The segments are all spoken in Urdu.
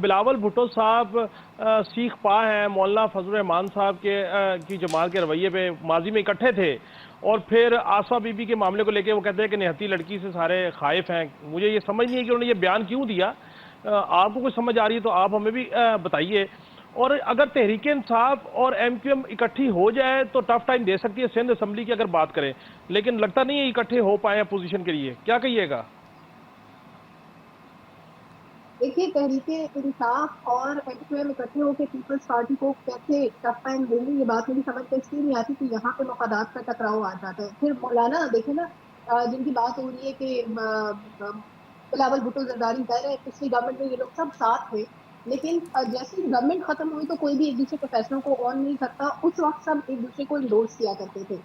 بلاول بھٹو صاحب سیخ پا ہیں مولانا فضل الرحمان صاحب کی جماعت کے رویے پہ ماضی میں اکٹھے تھے، اور پھر آصفہ بی بی کے معاملے کو لے کے وہ کہتے ہیں کہ نہتی لڑکی سے سارے خائف ہیں. مجھے یہ سمجھ نہیں ہے کہ انہوں نے یہ بیان کیوں دیا. آپ کو کچھ سمجھ آ رہی ہے تو آپ ہمیں بھی بتائیے. اور اگر تحریک انصاف اور ایم کیو ایم اکٹھی ہو جائے تو ٹف ٹائم دے سکتی ہے سندھ اسمبلی کی اگر بات کریں، لیکن لگتا نہیں ہے اکٹھے ہو پائے اپوزیشن کے لیے. کیا کہیے گا؟ دیکھیے، تحریک انصاف اور ایم کیو ایم اکٹھے ہو کے پیپلز پارٹی کو کیسے ٹف ٹائم دیں گے، یہ بات مجھے سمجھ میں اس لیے نہیں آتی کہ یہاں پہ مفادات کا ٹکراؤ آ جاتا ہے. پھر مولانا دیکھیں نا، جن کی بات ہو رہی ہے کہ بلاول بھٹو زرداری ظاہر ہے پچھلی گورنمنٹ میں یہ لوگ سب ساتھ تھے، لیکن جیسے ہی گورنمنٹ ختم ہوئی تو کوئی بھی ایک دوسرے کے فیصلوں کو آن نہیں کرتا. اس وقت سب ایک دوسرے کو انڈورس کیا کرتے تھے.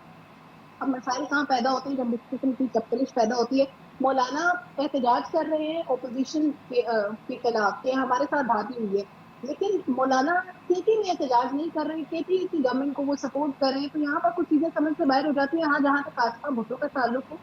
اب مسائل کہاں پیدا ہوتے ہیں؟ جب اس قسم کی چپکلش پیدا ہوتی ہے. مولانا احتجاج کر رہے ہیں اپوزیشن کے خلاف کہ ہمارے ساتھ بھاگی ہوئی ہے، لیکن مولانا کے پی میں احتجاج نہیں کر رہے، کے پی کی گورنمنٹ کو وہ سپورٹ کر رہے ہیں. تو یہاں پر کچھ چیزیں سمجھ سے باہر ہو جاتی ہیں. ہاں، جہاں تک آصفہ بھٹو کا تعلق ہے،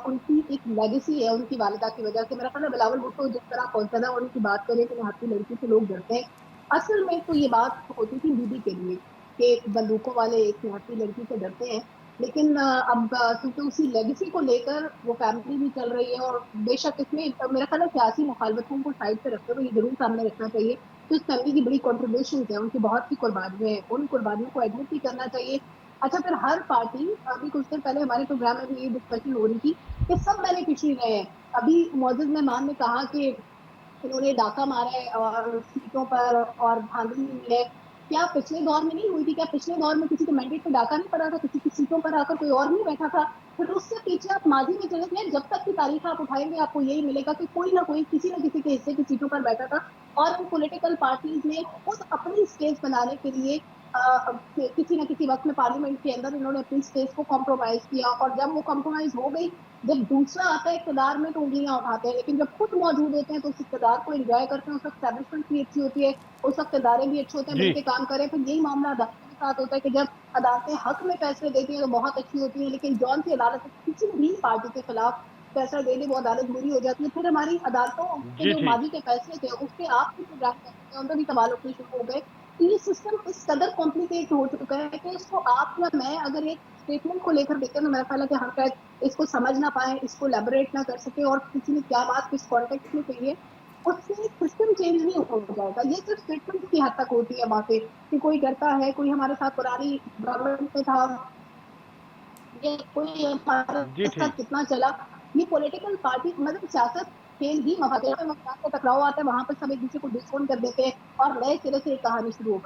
ان کی ایک لیگیسی ہے ان کی والدہ کی وجہ سے. میرا خیال ہے بلاول بھٹو جس طرح حوصلہ اور ان کی بات کریں کہ نہتی لڑکی سے لوگ ڈرتے ہیں، اصل میں تو یہ بات ہوتی تھی بی بی کے لیے کہ بندوقوں والے ایک نہتی لڑکی سے ڈرتے ہیں. لیکن اب کیونکہ اسی لیگیسی کو لے کر وہ فیملی بھی چل رہی ہے، اور بے شک اس میں میرا خیال ہے سیاسی مخالفتوں کو سائڈ پہ رکھتے ہوئے یہ ضرور سامنے رکھنا چاہیے کہ اس فیملی کی بڑی کنٹریبیوشن ہیں، ان کی بہت سی قربانیاں ہیں، ان قربانیوں کو ایڈمٹ بھی کرنا چاہیے. اچھا، پھر ہر پارٹی، ابھی کچھ دن پہلے ہمارے پروگرام میں بھی یہ ڈسکشن ہو رہی تھی کہ سب بینیفیشری رہے ہیں. ابھی معزز مہمان نے کہا کہ انہوں نے ڈاکہ مارا ہے اور سیٹوں پر اور دھاندلی ہوئی ہے. کیا پچھلے دور میں نہیں ہوئی تھی؟ کیا پچھلے دور میں کسی کے مینڈیٹ پہ ڈاکہ نہیں پڑا تھا؟ کسی کی سیٹوں پر آ کر کوئی اور نہیں بیٹھا تھا؟ پھر اس سے پیچھے آپ ماضی میں چلے گئے، جب تک کی تاریخ آپ اٹھائیں گے آپ کو یہی ملے گا کہ کوئی نہ کوئی کسی نہ کسی کے حصے کی سیٹوں پر بیٹھا تھا. اور ان پولیٹیکل پارٹیز نے خود اپنی اسپیس بنانے کے لیے کسی نہ کسی وقت میں پارلیمنٹ کے اندر انہوں نے اپنی اسپیس کو کمپرومائز کیا. اور جب وہ کمپرومائز ہو گئی، جب دوسرا آتا ہے اقتدار میں تو انگلیاں اٹھاتے ہیں، لیکن جب خود موجود ہوتے ہیں تو اس اقتدار کو انجوائے کرتے ہیں. اس وقت اسٹیبلشمنٹ بھی اچھی ہوتی ہے، اس وقت ادارے بھی اچھے ہوتے ہیں، مل جی کے کام کریں. پھر یہی معاملہ عدالتوں کے ساتھ ہوتا ہے کہ جب عدالتیں حق میں فیصلے دیتی ہیں تو بہت اچھی ہوتی ہیں، لیکن جون سی عدالت کسی بھی پارٹی کے خلاف فیصلہ دے دے وہ عدالت بری ہو جاتی ہے. پھر ہماری عدالتوں کے جی جو ٹھیک. ماضی کے فیصلے تھے اس پہ آپ بھی پروگرام کر سکتے ہیں، ان پہ بھی سوال اٹھنے شروع ہو گئے. تو یہ سسٹم اس قدر کمپلیکیٹ ہو چکا ہے کہ اس کو آپ یا میں اگر ایک اسٹیٹمنٹ کو لے کر دیکھیں تو میرا خیال ہے کہ ہم شاید اس کو سمجھ نہ پائیں، اس کو لیبوریٹ نہ کر سکیں، اور کسی نے کیا بات کس کانٹیکسٹ میں کہی ہے اس سے سسٹم چینج نہیں ہو جائے گا. یہ صرف اسٹیٹمنٹ کی حد تک ہوتی ہے باتیں کہ کوئی کرتا ہے، کوئی ہمارے ساتھ پرانی گورنمنٹ میں تھا، یہ کوئی جی ہمارے ٹھیک. ساتھ کتنا چلا. یہ پولیٹیکل پارٹی مطلب سیاست کھیل ہی مفادات کا ٹکراؤ آتا ہے، وہاں پر سب ایک دوسرے کو ڈسکون کر دیتے ہیں اور نئے سرے سے ایک کہانی شروع ہو